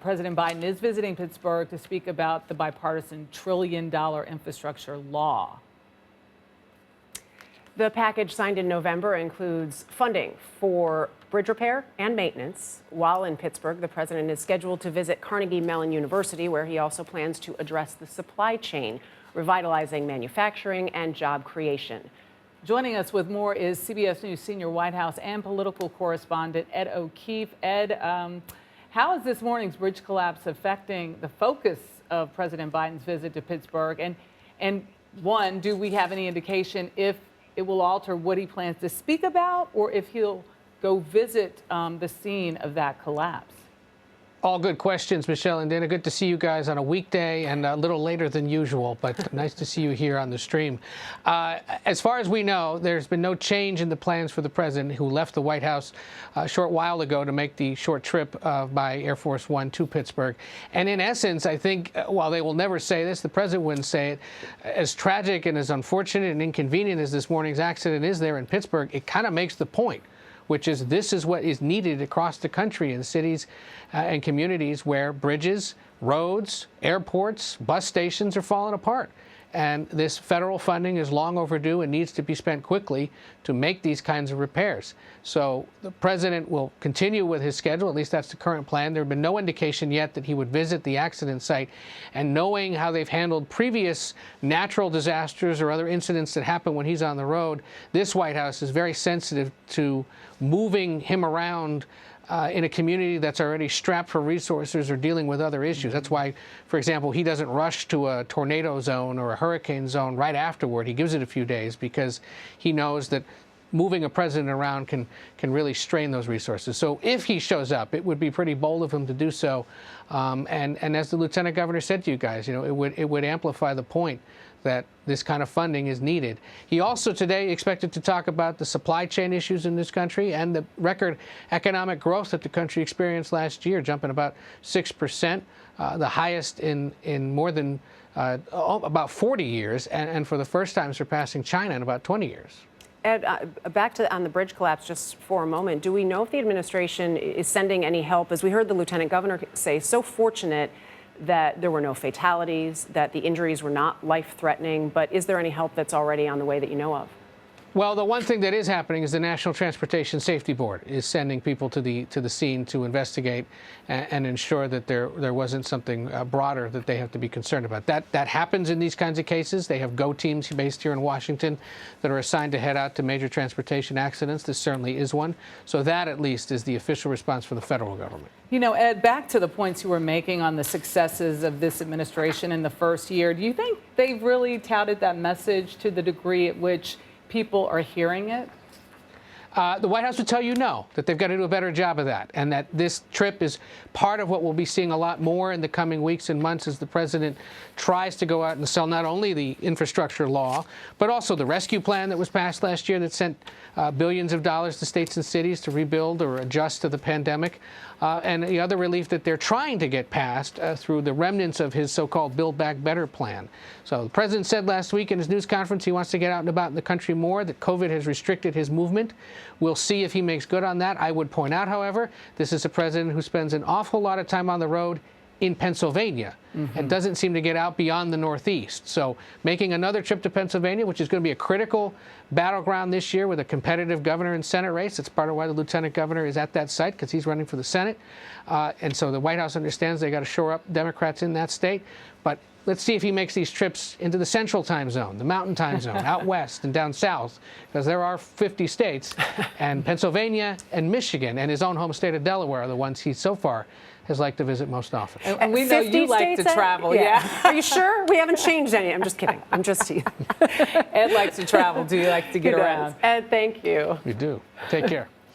President Biden is visiting Pittsburgh to speak about the bipartisan trillion-dollar infrastructure law. The package signed in November includes funding for bridge repair and maintenance. While in Pittsburgh, the president is scheduled to visit Carnegie Mellon University, where he also plans to address the supply chain, revitalizing manufacturing and job creation. Joining us with more is CBS News senior White House and political correspondent Ed O'Keefe. Ed, how is this morning's bridge collapse affecting the focus of President Biden's visit to Pittsburgh? And one, do we have any indication if it will alter what he plans to speak about, or if he'll go visit the scene of that collapse? All good questions, Michelle and Dana. Good to see you guys on a weekday and a little later than usual, but nice to see you here on the stream. As far as we know, there's been no change in the plans for the president, who left the White House a short while ago to make the short trip by Air Force One to Pittsburgh. And in essence, I think, while they will never say this, the president wouldn't say it, as tragic and as unfortunate and inconvenient as this morning's accident is there in Pittsburgh, it kind of makes the point, which is this is what is needed across the country in cities and communities where bridges, roads, airports, bus stations are falling apart. And this federal funding is long overdue and needs to be spent quickly to make these kinds of repairs. So the president will continue with his schedule. At least that's the current plan. There have been no indication yet that he would visit the accident site. And knowing how they've handled previous natural disasters or other incidents that happen when he's on the road, this White House is very sensitive to moving him around in a community that's already strapped for resources or dealing with other issues. That's why, for example, he doesn't rush to a tornado zone or a hurricane zone right afterward. He gives it a few days because he knows that moving a president around can really strain those resources. So if he shows up, it would be pretty bold of him to do so. And as the lieutenant governor said to you guys, you know, it would amplify the point that this kind of funding is needed. He also today expected to talk about the supply chain issues in this country and the record economic growth that the country experienced last year, jumping about 6%, the highest in more than about 40 years, and for the first time surpassing China in about 20 years. Ed, back to on the bridge collapse just for a moment. Do we know if the administration is sending any help? As we heard the lieutenant governor say, so fortunate that there were no fatalities, that the injuries were not life-threatening, but is there any help that's already on the way that you know of? Well, the one thing that is happening is the National Transportation Safety Board is sending people to the scene to investigate and ensure that there wasn't something broader that they have to be concerned about. That happens in these kinds of cases. They have GO teams based here in Washington that are assigned to head out to major transportation accidents. This certainly is one. So that, at least, is the official response from the federal government. You know, Ed, back to the points you were making on the successes of this administration in the first year, do you think they've really touted that message to the degree at which people are hearing it? The White House would tell you no, that they've got to do a better job of that, and that this trip is part of what we'll be seeing a lot more in the coming weeks and months as the president tries to go out and sell not only the infrastructure law, but also the rescue plan that was passed last year that sent billions of dollars to states and cities to rebuild or adjust to the pandemic, and the other relief that they're trying to get passed through the remnants of his so-called Build Back Better plan. So the president said last week in his news conference he wants to get out and about in the country more, that COVID has restricted his movement. We'll see if he makes good on that. I would point out, however, this is a president who spends an awful lot of time on the road in Pennsylvania and doesn't seem to get out beyond the Northeast. So making another trip to Pennsylvania, which is going to be a critical battleground this year with a competitive governor and Senate race. That's part of why the lieutenant governor is at that site, because he's running for the Senate. And so the White House understands they got to shore up Democrats in that state. But let's see if he makes these trips into the central time zone, the mountain time zone, out west and down south, because there are 50 states, and Pennsylvania and Michigan and his own home state of Delaware are the ones he so far has liked to visit most often. And we know you like to travel, yeah. Are you sure? We haven't changed any. I'm just kidding. I'm just teasing. Ed likes to travel. Do you like to get around? Ed, thank you. You do. Take care.